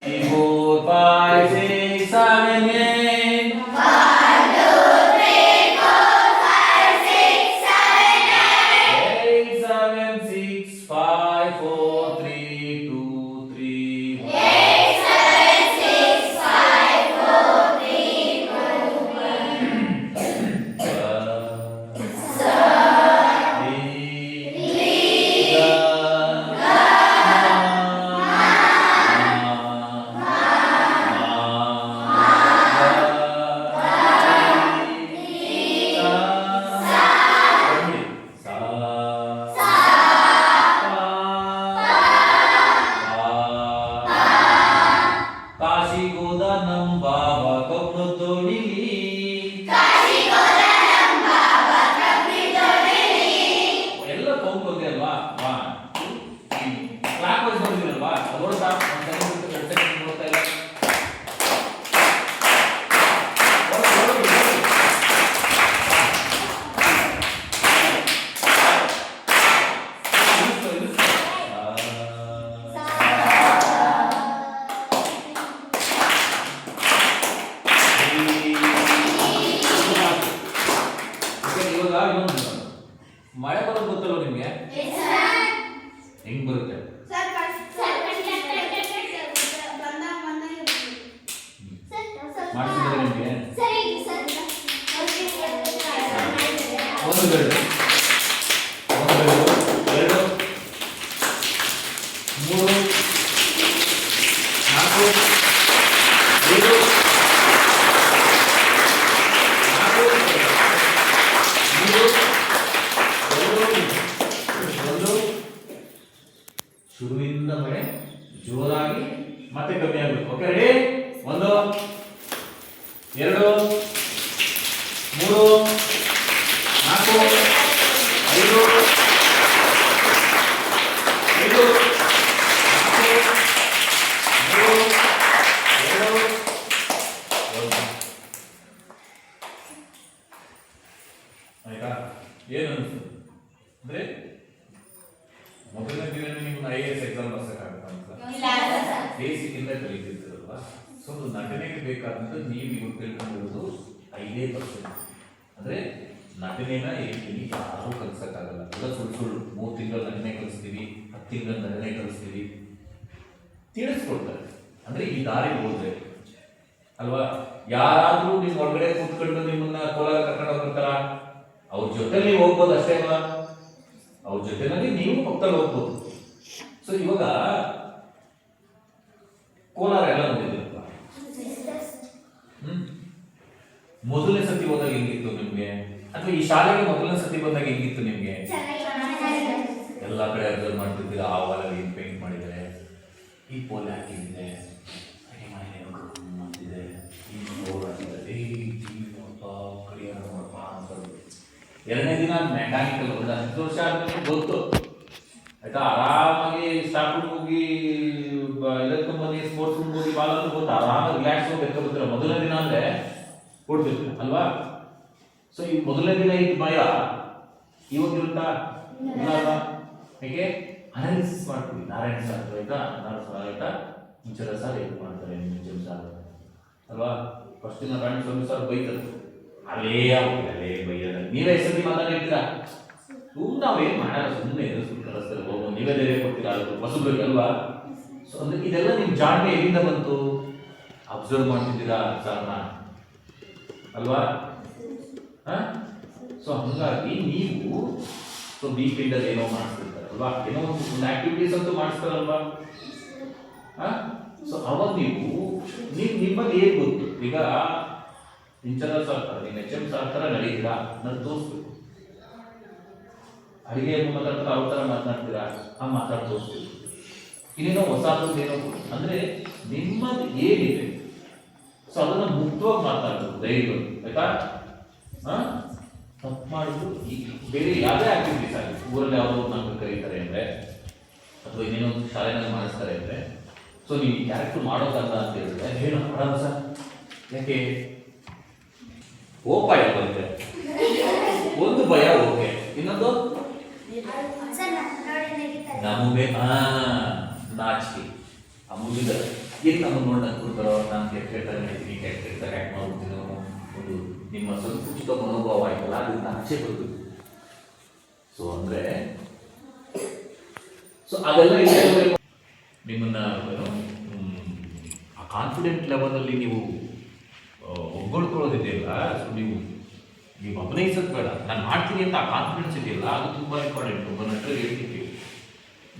3, 4, 5, 6, 7, 8. 1, 2, 3, 4, 5, 6, 7, 8, 7, 6, 5, 4, 3, 2, 3, 1. 8, 7, 6, 5, 4, 3, 2, 1. ಕಾಶಿಗೋದ ನಮ್ಮ ಬಾಬಾ ಕಬ್ಬು ತೋಡಿಲಿ ಎಲ್ಲ ಕೌಂಟ್ ಹೋಗಿ ಅಲ್ವಾ ಕ್ಲಾಕ್ ವೈಸ್ ಬರ್ತೀರಲ್ವಾ ಅದೊಂದು ಸಾಕು ಒಂದು ಸೆಕೆಂಡ್ ಬಿಟ್ಟು 2 ಸೆಕೆಂಡ್ ನೋಡ್ತಾ ಇಲ್ಲ ಇವಾಗ ಇನ್ನೊಂದು ಮಳೆ ಬರೋದು ಗೊತ್ತಲ್ವ ನಿಮ್ಗೆ ಹೆಂಗ್ ಬರುತ್ತೆ ಮಾಡ್ತಿದ್ರೆ ನಿಮ್ಗೆ ಒಂದು ಬೆರಳು ಒಂದು ಬೆರಳು 2 3 4 5 ಶುರುವಿಂದ ಮಳೆ ಜೋರಾಗಿ ಮತ್ತೆ ಕಮ್ಮಿ ಆಗಬೇಕು ಓಕೆ ರೆಡಿ 1 2 3 4 5 ಆಯ್ತಾ ಏನು ಅನಿಸ್ತು ಅಂದ್ರೆ ಮೊದಲನೇ ದಿನ ನೀವು IAS ಎಕ್ಸಾಮ್ ಬರ್ಸಕ್ಕಾಗತ್ತ ಅಂತ ಬೇಸಿಕ್ ಇಂದ ಕಲಿತಿರ್ತೀರಲ್ವಾ ಸೊ ಒಂದು ನಟನೆಗೆ ಬೇಕಾದಂತ ನೀವು ಇವಾಗ ತಿಳ್ಕೊಂಡಿರೋದು 5% ಅಂದ್ರೆ ನಟನೆನ ಹೇಳ್ತೀನಿ ಯಾರು ಕಲಿಸಕ್ಕಾಗಲ್ಲ ಎಲ್ಲ ಸುಳ್ಳು 3 ತಿಂಗಳು ನಟನೆ ಕಲಿಸ್ತೀವಿ 10 ತಿಂಗಳು ನಟನೆ ಕಲಿಸ್ತೀವಿ ತಿಳಿಸ್ಕೊಡ್ತಾರೆ ಅಂದ್ರೆ ಈ ದಾರಿ ಹೋದ್ರೆ ಅಲ್ವಾ ಯಾರಾದ್ರೂ ನಿಮ್ ಹೊರಗಡೆ ಕೂತ್ಕೊಂಡು ನಿಮ್ಮನ್ನ ಕೋಲಾರ ಕರ್ಕೊಂಡು ಹೋಗ್ತಾರ ಅವ್ರ ಜೊತೆ ನೀವು ಹೋಗ್ಬೋದು ಅಷ್ಟೇ ಅಲ್ವಾ ಅವ್ರ ಜೊತೆನಲ್ಲಿ ನೀವು ಪಕ್ಕದಲ್ಲಿ ಹೋಗ್ಬೋದು ಸೊ ಇವಾಗ ಕೋಲಾರ ಎಲ್ಲ ನೋಡಿದಿರಪ್ಪ ಮೊದಲನೇ ಸತಿ ಹೋದಾಗ ಹೆಂಗಿತ್ತು ನಿಮ್ಗೆ ಅಥವಾ ಈ ಶಾಲೆಗೆ ಮೊದಲನೇ ಸತಿ ಬಂದಾಗ ಹೆಂಗಿತ್ತು ನಿಮ್ಗೆ ಎಲ್ಲಾ ಕಡೆ ಅಬ್ಸರ್ವ್ ಮಾಡ್ತಿದ್ದೀರಾ ಆ ವಾಲಲ್ಲಿ ಏನ್ ಪೇಂಟ್ ಮಾಡಿದ್ದಾರೆ ಈ ಪೋಲ್ ಹಾಕಿದ್ರೆ ಅಡಿಗೆ ಮನೆ ಮಾಡ್ತಿದೆ ಈ ರೋಡ್ ಹಾಕಿದ್ದಾರೆ ಕ್ಲಿಯರ್ ಮಾಡಪ್ಪ ಅಂತ ಎರಡನೇ ದಿನ ಮೆಕ್ಯಾನಿಕಲ್ ಒಂದು 10 ವರ್ಷ ಆದ್ಮೇಲೆ ಗೊತ್ತು ಆಯ್ತಾ ಆರಾಮಾಗಿ ಸ್ಟಾಫ್ ರೂಮ್ ಹೋಗಿ ಇದಕ್ಕೆ ಬಂದು ಸ್ಪೋರ್ಟ್ಸ್ ರೂಮ್ ಹೋಗಿ ಬಾಲ್ ಅಂತ ಗೊತ್ತು ಆರಾಮಾಗಿ ರಿಲ್ಯಾಕ್ಸ್ ಹೋಗಿ ಎತ್ಕೊಬಿಡ್ತೀರ ಮೊದಲನೇ ದಿನ ಅಂದ್ರೆ ಕೊಡ್ತಿರ್ತೀರ ಅಲ್ವಾ ಸೊ ಈ ಮೊದಲನೇ ದಿನ ಇದ್ದ ಭಯ ಇವಾಗಿರುತ್ತಾ ಇಲ್ಲ ಅಲ್ವಾ ಹೇಗೆ ಅನಾಲಿಸಿಸ್ ಮಾಡ್ತೀವಿ ನಾರಾಯಣ ಸರ್ ಆಯ್ತಾ ಆಯ್ತಾ ಮುಂಚೆ ಸರ್ ಇದು ಮಾಡ್ತಾರೆ ಮುಂಚೆ ಸರ್ ಅಲ್ವಾ ಫಸ್ಟ್ ದಿನ ರಾಣಿ ಸರ್ ಬೈತಾರೆ ಅಲ್ಲೇ ಬೈಯಲ್ಲ ನೀವೇ ಹೆಸರು ಮಾತಾಡಿರ್ತೀರಾ ನಾವೇನ್ ಮಾಡಲ್ಲ ಸುಮ್ಮನೆ ಕಲಿಸ್ತಾರೆ ಹೋಗೋ ನೀವೇ ಧೈರ್ಯ ಕೊಡ್ತೀರಾ ಅದು ಹೊಸಬ್ರಿಗೆ ಅಲ್ವಾ ಸೊ ಅಂದ್ರೆ ಇದೆಲ್ಲ ನಿಮ್ ಜಾಣ್ಮೆ ಎಲ್ಲಿಂದ ಬಂತು ಅಬ್ಸರ್ವ್ ಮಾಡ್ತಿದ್ದೀರಾ ಸರ್ನ ಅಲ್ವಾ ಸೊ ಹಂಗಾಗಿ ನೀವು ಸೊ ವೀಕೆಂಡ್ ಅಲ್ಲಿ ಏನೋ ಮಾಡಿಸ್ತಿರ್ತಾರಲ್ವಾ ಏನೋ ಒಂದು ಆಕ್ಟಿವಿಟೀಸ್ ಅಂತೂ ಮಾಡಿಸ್ತಾರಲ್ವಾ ಸೊ ಅವಾಗ ನಿಮ್ಮಲ್ಲಿ ಏನ್ ಗೊತ್ತು ಈಗ ಇಂಚರ ಸಾಕ್ತಾರೆ ನೀನು HM ಸಾಕ್ತಾರ ನಡೀತೀರಾ ನಾನು ತೋರಿಸ್ಬೇಕು ಅಡಿಗೆ ಮಾತಾಡ್ತಾರೆ ಅವ್ರ ಥರ ಮಾತನಾಡ್ತೀರಾ ಆ ಮಾತಾಡಿ ತೋರಿಸ್ಬೇಕು ಇನ್ನೇನೋ ಹೊಸದೊಂದು ಏನೋ ಅಂದ್ರೆ ನಿಮ್ಮದು ಏನಿದೆ ಸೊ ಅದನ್ನ ಮುಕ್ತವಾಗಿ ಮಾತಾಡೋದು ಧೈರ್ಯ ಆಯ್ತಾ ತಪ್ಪು ಮಾಡಿದ್ರು ಈಗ ಬೇರೆ ಯಾವುದೇ ಆಕ್ಟಿವಿಟೀಸ್ ಆಗಿದೆ ಊರಲ್ಲಿ ಯಾವುದೋ ನಮ್ಗೆ ಕರೀತಾರೆ ಅಂದ್ರೆ ಅಥವಾ ಇನ್ನೇನೋ ಶಾಲೆನಲ್ಲಿ ಮಾಡಿಸ್ತಾರೆ ಅಂದ್ರೆ ಸೊ ನೀವು ಈ ಕ್ಯಾರೆಕ್ಟರ್ ಮಾಡೋದಲ್ಲ ಅಂತ ಹೇಳಿದ್ರೆ ಏನು ಮಾಡೋದು ಸರ್ ಯಾಕೆ ಓಪಾಯ ಬಂದ್ರೆ ಒಂದು ಭಯ ಓಕೆ ಇನ್ನೊಂದು ನಮಗೆ ನಾಚಿಕೆ ಆ ಮುಗಿದ ಎಲ್ಲಿ ನಮ್ಮನ್ನು ನೋಡಿ ಅನ್ಕೊಡ್ತಾರೋ ನಾನು ಕೆಟ್ಟ ನಡೀತೀನಿ ಕೆಟ್ಟ ಆ್ಯಕ್ಟ್ ಮಾಡ್ಬಿಡ್ತೀನೋ ಒಂದು ನಿಮ್ಮ ಸಂಕುಚಿತ ಮನೋಭಾವ ಆಯ್ತಲ್ಲ ಅದನ್ನ ಆಚೆ ಬರ್ತದೆ. ಸೊ ಅಂದರೆ ಸೊ ಅದೆಲ್ಲ ನಿಮ್ಮನ್ನ ಆ ಕಾನ್ಫಿಡೆಂಟ್ ಲೆವೆಲಲ್ಲಿ ನೀವು ಒಗ್ಗಳ್ಕೊಳ್ಳೋದಿದೆಯಲ್ಲ. ಸೊ ನೀವು ಅಭಿನಯಿಸೋದು ಬೇಡ, ನಾನು ಮಾಡ್ತೀನಿ ಅಂತ ಆ ಕಾನ್ಫಿಡೆನ್ಸ್ ಇದೆಯಲ್ಲ ಅದು ತುಂಬ ಇಂಪಾರ್ಟೆಂಟ್. ಒಬ್ಬ ನಟರು ಹೇಳ್ತಿದ್ದೀವಿ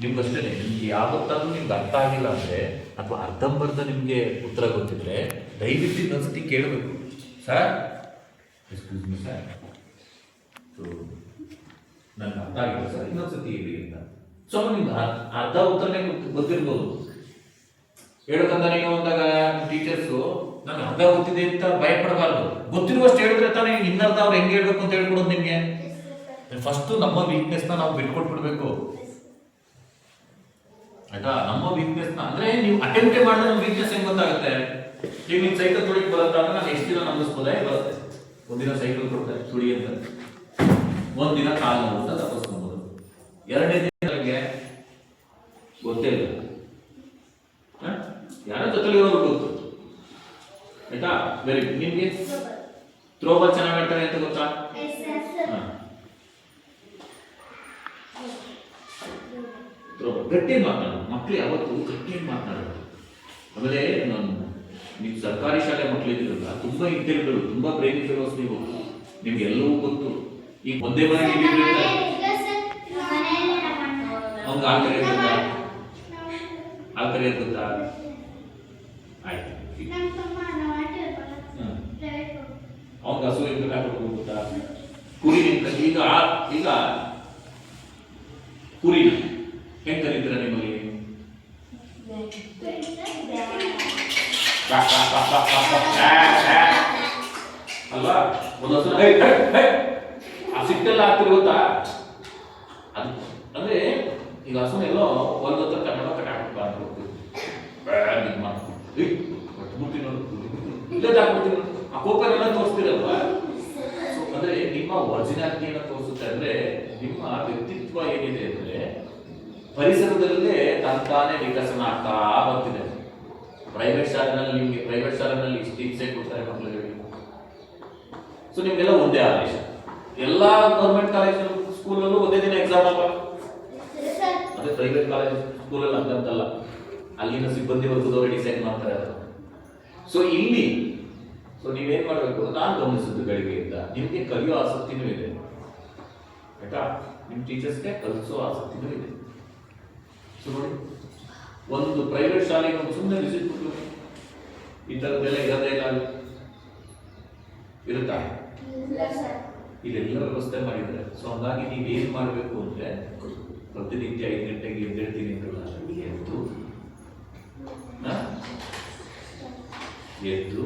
ನಿಮ್ಗಷ್ಟೇ, ನಿಮ್ಗೆ ಯಾವತ್ತಾದ್ರೂ ನಿಮ್ಗೆ ಅರ್ಥ ಆಗಿಲ್ಲ ಅಂದರೆ ಅಥವಾ ಅರ್ಧಂಬರ್ಧ ನಿಮಗೆ ಉತ್ತರ ಗೊತ್ತಿದ್ರೆ ದಯವಿಟ್ಟು ಇನ್ನೊಂದ್ಸತಿ ಕೇಳಬೇಕು. Sir excuse me sir, so ನನಗೆ ಅರ್ಥ ಆಗಿಲ್ಲ ಸರ್, ಇನ್ನೊಂದ್ಸತಿ ಹೇಳಿ ಅಂತ. ಸೊ ನಿಮ್ಗೆ ಅರ್ಧ ಉತ್ತರನೇ ಗೊತ್ತಿರ್ಬೋದು. ಹೇಳೋಕಂತ ನೀವು ಅಂದಾಗ ಟೀಚರ್ಸು ನನಗೆ ಅರ್ಧ ಗೊತ್ತಿದೆ ಅಂತ ಭಯಪಡಬಾರ್ದು. ಗೊತ್ತಿರುವಷ್ಟು ಹೇಳಿದ್ರೆ ತಾನೇ ಇನ್ನರ್ಧ ಅವ್ರು ಹೆಂಗೆ ಹೇಳ್ಬೇಕು ಅಂತ ಹೇಳ್ಕೊಡೋದು ನಿಮಗೆ. ಫಸ್ಟು ನಮ್ಮ ವೀಕ್ನೆಸ್ನ ನಾವು ಬಿಟ್ಕೊಟ್ಬಿಡ್ಬೇಕು ಆಯ್ತಾ. ನಮ್ಮ ವೀಕ್ನೆಸ್ನ ಅಂದರೆ ನೀವು ಅಟೆಂಪ್ಟೇ ಮಾಡಿದ್ರೆ ನಮ್ಮ ವೀಕ್ನೆಸ್ ಹೆಂಗೆ ಗೊತ್ತಾಗುತ್ತೆ. ಈಗ ನೀವು ಸೈಕಲ್ ತುಳಿಕ್ ಬರುತ್ತೆ ಅಂದ್ರೆ ನಾನು ಎಷ್ಟು ದಿನ ನಂಬಿಸ್ಬೋದೇ ಬರುತ್ತೆ. ಒಂದಿನ ಸೈಕಲ್ ಕೊಡ್ತಾರೆ ತುಳಿ ಅಂತ, ಒಂದಿನ ಕಾಲು ಅಂತ ತಪ್ಪಿಸ್ಕೊಬೋದು. ಎರಡನೇ ದಿನ ನನಗೆ ಗೊತ್ತೇ ಇಲ್ಲ, ಯಾರೋ ಜೊತೆಲಿ ಇರೋರು ಗೊತ್ತು ಆಯ್ತಾ. Very good. ನಿಮ್ಗೆ ಥ್ರೋಬಾಲ್ ಚೆನ್ನಾಗಿ ಆಡ್ತಾರೆ ಅಂತ ಗೊತ್ತಾ? ಗಟ್ಟಿ ಮಾತನಾಡು ಮಕ್ಕಳು, ಯಾವತ್ತು ಗಟ್ಟಿ ಮಾತನಾಡೋದು. ಆಮೇಲೆ ನೀವು ಸರ್ಕಾರಿ ಶಾಲೆ ಮಕ್ಕಳಿದ್ದೀರಲ್ಲ, ತುಂಬಾ ಇಂಟೆಲಿಗಳು, ತುಂಬಾ ಬ್ರೈನ್ ಫೆಲೋಸ್ ನೀವು, ನಿಮ್ಗೆ ಎಲ್ಲವೂ ಗೊತ್ತು. ಈಗ ಒಂದೇ ಮನೆಗೆ ಅವ್ನಿಗೆ ಆ ಕರೆಯೋದು ಗೊತ್ತಾ? ಆ ಕರೆಯೋದು ಗೊತ್ತಾ? ಆಯ್ತು. ಅವ್ನಿಗೆ ಹಸು ಹೆಂಗೆ ಹಾಕೋದು ಗೊತ್ತಾ? ಕುರಿ ಈಗ ಈಗ ಕುರಿನ ಹೆಂಗ್ ಕರೀತೀರ ನಿಮ್ಮಲ್ಲಿ? ಅಲ್ವಾ? ಒಂದು ಹಸು ಆ ಸಿಟ್ಟೆಲ್ಲ ಆಗ್ತಿರಿ ಗೊತ್ತಾ? ಅದು ಅಂದ್ರೆ ಈಗ ಹಸುನೆಲ್ಲೋ ಒಂದು ಹತ್ರ ಕನ್ನಡ ಕಟ್ಟಾಕ್ಬಿಡ್ಬಾರ್ದು, ಮಾಡ್ಬಿಡ್ತೀನಿ ಇಲ್ಲೇ ಹಾಕ್ಬಿಡ್ತೀನಿ, ಆ ಕೋಪನೆಲ್ಲ ತೋರಿಸ್ತೀರಲ್ವಾ. ಸೊ ಅಂದ್ರೆ ನಿಮ್ಮ ಒರಿಜಿನಾಲಿಟಿಯನ್ನು ತೋರಿಸುತ್ತೆ. ಅಂದ್ರೆ ನಿಮ್ಮ ವ್ಯಕ್ತಿತ್ವ ಏನಿದೆ ಅಂದ್ರೆ ಪರಿಸರದಲ್ಲೇ ತಾನೇ ವಿಕಸನ ಆಗ್ತಾ ಬರ್ತಿದೆ. ಪ್ರೈವೇಟ್ ಶಾಲೆನಲ್ಲಿ ನಿಮಗೆ ಪ್ರೈವೇಟ್ ಶಾಲೆನಲ್ಲಿ ಇಷ್ಟು ಹಿಂಸೆ ಕೊಡ್ತಾರೆ ಮಕ್ಕಳಿಗೆ. ಸೊ ನಿಮ್ಗೆಲ್ಲ ಒಂದೇ ಆದೇಶ. ಎಲ್ಲ ಗೌರ್ಮೆಂಟ್ ಕಾಲೇಜ್ ಸ್ಕೂಲಲ್ಲೂ ಒಂದೇ ದಿನ ಎಕ್ಸಾಮ್ ಅಲ್ವಾ? ಅದೇ ಪ್ರೈವೇಟ್ ಕಾಲೇಜ್ ಸ್ಕೂಲಲ್ಲಿ ಹಂಗಂತಲ್ಲ, ಅಲ್ಲಿನ ಸಿಬ್ಬಂದಿ ವರ್ಗದವರು ಡಿಸೈಡ್ ಮಾಡ್ತಾರೆ ಅದು. ಸೊ ಇಲ್ಲಿ ಸೊ ನೀವೇನ್ ಮಾಡಬೇಕು, ನಾನು ಗಮನಿಸಿದ್ದು ಬೆಳಿಗ್ಗೆಯಿಂದ ನಿಮಗೆ ಕಲಿಯೋ ಆಸಕ್ತಿನೂ ಇದೆ ಆಯ್ತಾ. ನಿಮ್ಮ ಟೀಚರ್ಸ್ಗೆ ಕಲಿಸೋ ಆಸಕ್ತಿನೂ ಇದೆ. ಸೊ ನೋಡಿ, ಒಂದು ಪ್ರೈವೇಟ್ ಶಾಲೆಗೆ ಒಂದು ಸುಮ್ಮನೆ ವಿಸಿಟ್ ಕೊಟ್ಟು ಈ ಥರದ್ದೆಲ್ಲ ಇರೋದೇ ಇಲ್ಲ ಇರುತ್ತಾ? ಇದೆಲ್ಲ ವ್ಯವಸ್ಥೆ ಮಾಡಿದ್ದಾರೆ. ಸೊ ಹಂಗಾಗಿ ನೀವೇನು ಮಾಡಬೇಕು ಅಂದರೆ ಪ್ರತಿನಿತ್ಯ 5 ಗಂಟೆಗೆ ಎದ್ದೇಳ್ತೀನಿ ಅಂತಲ್ಲ, ಎದ್ದು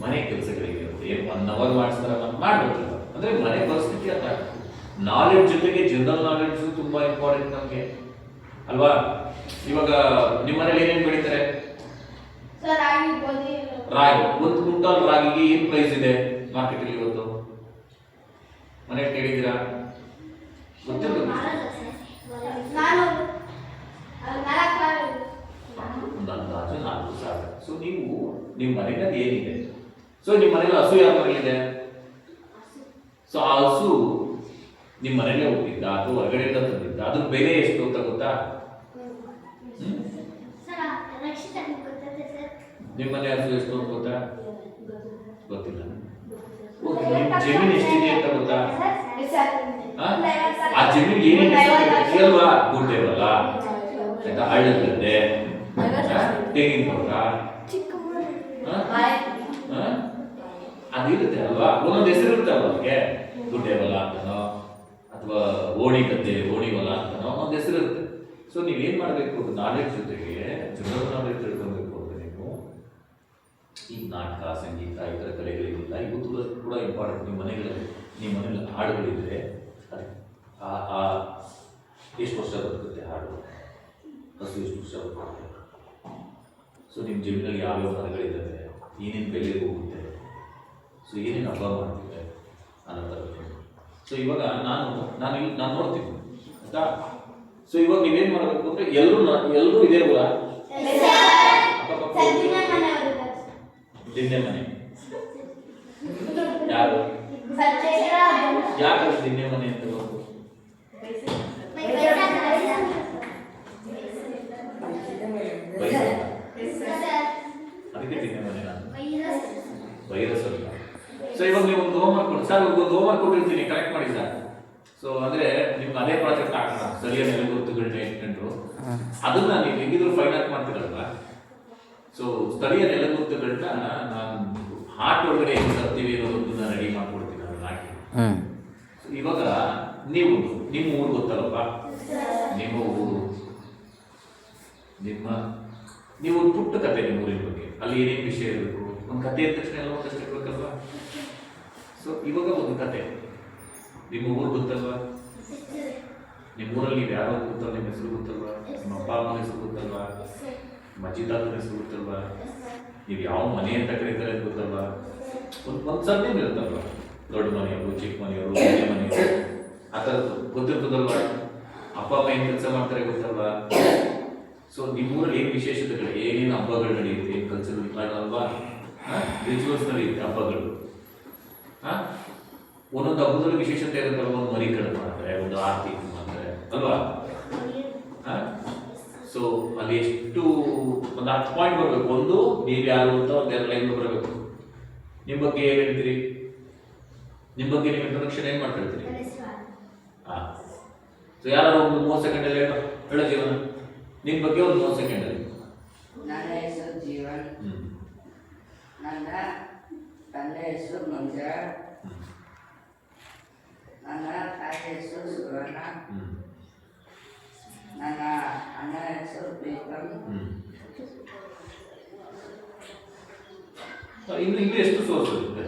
ಮನೆ ಕೆಲಸಗಳಿಗೆ ಏನು 1 ಅವರ್ ಮಾಡಿಸ್ತಾರ ಮಾಡ್ಬೇಕಲ್ಲ. ಅಂದರೆ ಮನೆ ಪರಿಸ್ಥಿತಿ ಅಂತ ನಾಲೆಡ್ಜ್ ಜೊತೆಗೆ ಜನರಲ್ ನಾಲೆಡ್ಜ್ ತುಂಬ ಇಂಪಾರ್ಟೆಂಟ್ ನಮಗೆ ಅಲ್ವಾ. ಇವಾಗ ನಿಮ್ಮ ಮನೇಲಿ ಏನೇನು ಬೆಳೀತಾರೆ? ರಾಗಿ. ಒಂದು ಕ್ವಿಂಟಾಲ್ ರಾಗಿಗೆ ಏನು ಪ್ರೈಸ್ ಇದೆ ಮಾರ್ಕೆಟಲ್ಲಿ ಇವತ್ತು? ಮನೆ ಕೇಳಿದ್ದೀರಾ? ಗೊತ್ತಿರಬೇಕು. ಒಂದು ಅಂದಾಜು 4,000. ಸೊ ನೀವು ನಿಮ್ಮ ಮನೆಯಲ್ಲಿ ಏನಿದೆ? ಸೊ ನಿಮ್ಮ ಮನೇಲಿ ಹಸು ಯಾವ ಮನೇಲಿದೆ? ಸೊ ಆ ಹಸು ನಿಮ್ಮ ಮನೇಲೆ ಹುಟ್ಟಿದ್ದ ಅಥವಾ ಹೊರಗಡೆಯಿಂದ ತಂದಿದ್ದ? ಅದ್ರ ಬೆಲೆ ಎಷ್ಟು ಅಂತ ಗೊತ್ತಾ? ನಿಮ್ಮ ಮನೆ ಹಸು ಎಷ್ಟು ಅಂತ ಗೊತ್ತಾ? ಗೊತ್ತಿಲ್ಲ. ನಿಮ್ಮ ಜಮೀನು ಎಷ್ಟಿದೆ ಅಂತ ಗೊತ್ತಾ? ಆ ಜಮೀನು ಏನೇನು ಅಲ್ವಾ? ಗುಡ್ಡೆ ಹೊಲ, ಹಳ್ಳದ ಗದ್ದೆ, ತೆಂಗಿನ ತೋಟ, ಅದಿರುತ್ತೆ ಅಲ್ವಾ? ಒಂದೊಂದು ಹೆಸರು ಇರುತ್ತೆ ಅಲ್ವಾ ಅದಕ್ಕೆ. ಗುಡ್ಡೆ ಹೊಲ ಅಂತನೋ ಅಥವಾ ಓಣಿ ಗದ್ದೆ, ಓಣಿ ಹೊಲ ಅಂತನೋ ಒಂದು ಹೆಸರು ಇರುತ್ತೆ. ಸೊ ನೀವೇನ್ ಮಾಡಬೇಕು, ನಾಲೆಡ್ಜ್ ಜೊತೆಗೆ ಜನರಲ್ ನಾಲೆಡ್ಜ್ ತಿಳ್ಕೊಬೇಕು ಅಂದ್ರೆ ನೀವು ಈಗ ನಾಟಕ, ಸಂಗೀತ ಈ ಥರ ಕಲೆಗಳಿಗಿಲ್ಲ, ಇವತ್ತು ಕೂಡ ಇಂಪಾರ್ಟೆಂಟ್. ನಿಮ್ಮ ಮನೆಯಲ್ಲಿ ಹಾಡುಗಳಿದ್ರೆ ಅದಕ್ಕೆ ಎಷ್ಟು ವರ್ಷ ಬದುಕುತ್ತೆ ಹಾಡು, ಹಸು ಎಷ್ಟು ವರ್ಷ ಬದುಕುತ್ತೆ. ಸೊ ನಿಮ್ಮ ಜಮೀನಲ್ಲಿ ಯಾವ್ಯಾವ ಮರಗಳಿದ್ದಾವೆ, ಏನೇನು ಬೆಲೆ ಹೋಗುತ್ತೆ, ಸೊ ಏನೇನು ಹಬ್ಬ ಮಾಡ್ತಿದೆ ಅನ್ನೋ ಥರ. ಸೊ ಇವಾಗ ನಾನು ನೋಡ್ತೀನಿ ಆಯ್ತಾ. ಸೊ ಇವಾಗ ನೀವೇನು ಮಾಡಬೇಕು ಅಂದರೆ ಎಲ್ಲರೂ ಇದೇ ಕೂಡ ಅಪ್ಪ ದಿನ್ನೆ ಮನೆ ಯಾರು ಯಾಕೆ ದಿನ್ನೆ ಮನೆ ಅಂತ ಗೊತ್ತು? ಬೈರ ಅದಕ್ಕೆ ದಿನ್ನೆ ಮನೆ ನಾನು ವೈರಸ್. ಸೊ ಇವಾಗ ನೀವು ಒಂದು ಹೋಮ್ವರ್ಕ್ ಕೊಡಿ ಸರ್, ಒಂದು ಹೋಮ್ವರ್ಕ್ ಕೊಟ್ಟಿರ್ತೀನಿ, ಕರೆಕ್ಟ್ ಮಾಡಿ ಸರ್. ಸೊ ಅಂದ್ರೆ ನಿಮ್ಗೆ ಅದೇ ಪ್ರಾಜೆಕ್ಟ್ ಹಾಕೋಣ, ಸ್ಥಳೀಯ ನೆಲೆಗುರುತುಗಳನ್ನ ಇಟ್ಕೊಂಡು ಅದನ್ನ ನೀವು ಹೆಂಗಿದ್ರು ಫೈನ್ ಆರ್ಟ್ ಮಾಡ್ತೀರಲ್ವಾ. ಸೊ ಸ್ಥಳೀಯ ನೆಲೆಗುರುತುಗಳನ್ನ ನಾನು ಹಾರ್ಟ್ ಒಳಗಡೆ ಹೆಂಗೆ ತರ್ತೀವಿ ಅನ್ನೋದನ್ನ ರೆಡಿ ಮಾಡ್ಕೊಡ್ತೀನಿ ಅದನ್ನ ಹಾಕಿ. ಇವಾಗ ನೀವು ನಿಮ್ಮ ಊರು ಗೊತ್ತಲ್ಲಪ್ಪ, ನಿಮ್ಮ ಊರು, ನೀವು ಒಂದು ಪುಟ್ಟ ಕತೆ ನಿಮ್ಮ ಊರಿನ ಬಗ್ಗೆ, ಅಲ್ಲಿ ಏನೇನು ವಿಷಯ ಇರಬೇಕು, ಒಂದು ಕತೆ ಇದ್ದ ತಕ್ಷಣ ಎಲ್ಲ ಒಂದಷ್ಟು ಇರ್ಬೇಕಲ್ವಾ. ಸೊ ಇವಾಗ ಒಂದು ಕತೆ, ನಿಮ್ಮ ಊರು ಗೊತ್ತಲ್ವಾ, ನಿಮ್ಮ ಊರಲ್ಲಿ ನೀವು ಯಾರೋ ಗೊತ್ತಲ್ಲ, ನಿಮ್ಮ ಹೆಸರು ಗೊತ್ತಲ್ವಾ, ನಿಮ್ಮ ಅಪ್ಪ ಅಮ್ಮನ ಹೆಸರು ಗೊತ್ತಲ್ವಾ, ನಿಮ್ಮ ಅಜ್ಜಿ ತಾತನ ಹೆಸರು ಗೊತ್ತಲ್ವಾ, ನೀವು ಯಾವ ಮನೆ ಅಂತ ಕರೀತಾರೆ ಅಂತ ಗೊತ್ತಲ್ವಾ, ಒಂದು ಸರ್ನೇಮ್ ಇರುತ್ತಲ್ವಾ, ದೊಡ್ಡ ಮನೆಯವರು, ಚಿಕ್ಕ ಮನೆಯವರು, ಮನೆ ಮನೆಯವರು, ಆ ಥರದ್ದು ಗೊತ್ತಿರ್ತದಲ್ವಾ. ಅಪ್ಪ ಅಮ್ಮ ಏನು ಕೆಲಸ ಮಾಡ್ತಾರೆ ಗೊತ್ತಲ್ವಾ. ಸೊ ನಿಮ್ಮೂರಲ್ಲಿ ಏನು ವಿಶೇಷತೆಗಳು, ಏನೇನು ಹಬ್ಬಗಳು ನಡೆಯುತ್ತೆ, ಏನು ಕಲ್ಚರ್ ಅಲ್ವಾ, ರಿಚುವಲ್ಸ್ ನಡೆಯುತ್ತೆ ಹಬ್ಬಗಳು. ಒಂದೊಂದು ಹಬ್ಬದಲ್ಲಿ ವಿಶೇಷತೆ ಇರುತ್ತಲ್ವ, ಒಂದು ಮರಿ ಕಡೆ ಮಾಡ್ತಾರೆ, ಒಂದು ಆರತಿ ಮಾಡ್ತಾರೆ ಅಲ್ವಾ. ಸೊ ಅಲ್ಲಿ ಎಷ್ಟು ಒಂದು 10 ಪಾಯಿಂಟ್ ಬರಬೇಕು. ಒಂದು ನೀವು ಯಾರು ಅಂತ ಒಂದು 2 ಲೈನ್ ಬರಬೇಕು. ನಿಮ್ಮ ಬಗ್ಗೆ ಏನು ಹೇಳ್ತೀರಿ, ನಿಮ್ಮ ಬಗ್ಗೆ ನೀವು ಇಂಟ್ರೊಡಕ್ಷನ್ ಏನು ಮಾಡ್ತಿರ್ತೀರಿ. ಸೊ ಯಾರು ಒಂದು 30 ಸೆಕೆಂಡಲ್ಲಿ ಹೇಳೋ ಜೀವನ, ನಿಮ್ಮ ಬಗ್ಗೆ ಒಂದು 30 ಸೆಕೆಂಡಲ್ಲಿ. ನನ್ನ ಹೆಸರು ಜೀವನ್, ನನ್ನ ತಂದೆ ಹೆಸರು ಮಂಜುಳಾ, ನನ್ನ ತಾಯಿ ಹೆಸರು ಸುವರ್ಣ, ನನ್ನ ಅಣ್ಣ ಹೆಸರು ಪ್ರೀತಮ್. ಇನ್ನು ಎಷ್ಟು ಸೋರ್ಸ್ ಇರುತ್ತೆ,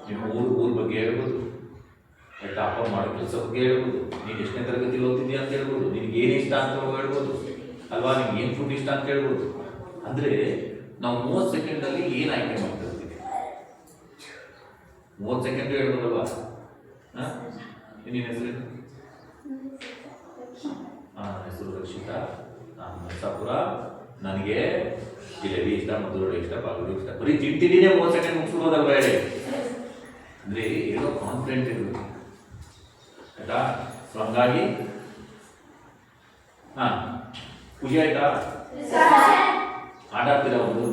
ನಿಮ್ಮ ಊರ ಬಗ್ಗೆ ಹೇಳ್ಬೋದು, ಆಯ್ತಾ, ಅಪ್ಪ ಮಾಡೋ ಕೆಲಸ ಬಗ್ಗೆ ಹೇಳ್ಬೋದು, ನೀನು ಎಷ್ಟನೇ ತರಗತಿಲಿ ಓದ್ತಿದ್ಯಾ ಅಂತ ಹೇಳ್ಬೋದು, ನಿನ್ಗೆ ಏನು ಇಷ್ಟ ಅಂತ ಹೇಳ್ಬೋದು ಅಲ್ವಾ, ನಿಮ್ಗೆ ಏನು ಫುಡ್ ಇಷ್ಟ ಅಂತ ಹೇಳ್ಬೋದು. ಅಂದರೆ ನಾವು 30 ಸೆಕೆಂಡಲ್ಲಿ ಏನು ಆಯ್ಕೆ ಮಾಡ್ತಾ ಇರ್ತೀವಿ, 30 ಸೆಕೆಂಡ್ ಹೇಳ್ಬೋದಲ್ವಾ. ನಿನ್ನ ಹೆಸರು? ಹೆಸರು ರಕ್ಷಿತಾ, ನಾನು ನರಸಾಪುರ, ನನಗೆ ಜಿಲೇಬಿ ಇಷ್ಟ, ಮಧುರೊಡೆ ಇಷ್ಟ, ಬಾಗಿಲು ಇಷ್ಟ. ಬರೀ ತಿಂತಿದ್ದೀನಿ 30 ಸೆಕೆಂಡ್ ಮುಗಿಸ್ಬೋದಲ್ವ ಹೇಳಿ. ಅಂದರೆ ಏನೋ ಕಾನ್ಫಿಡೆಂಟ್ ಇರಬೇಕು ಆಯ್ತಾ. ಸೊ ಹಂಗಾಗಿ ಖುಷಿ ಆಯ್ತಾ, ಆಟ ಆಡ್ತೀರಾ ಒಂದು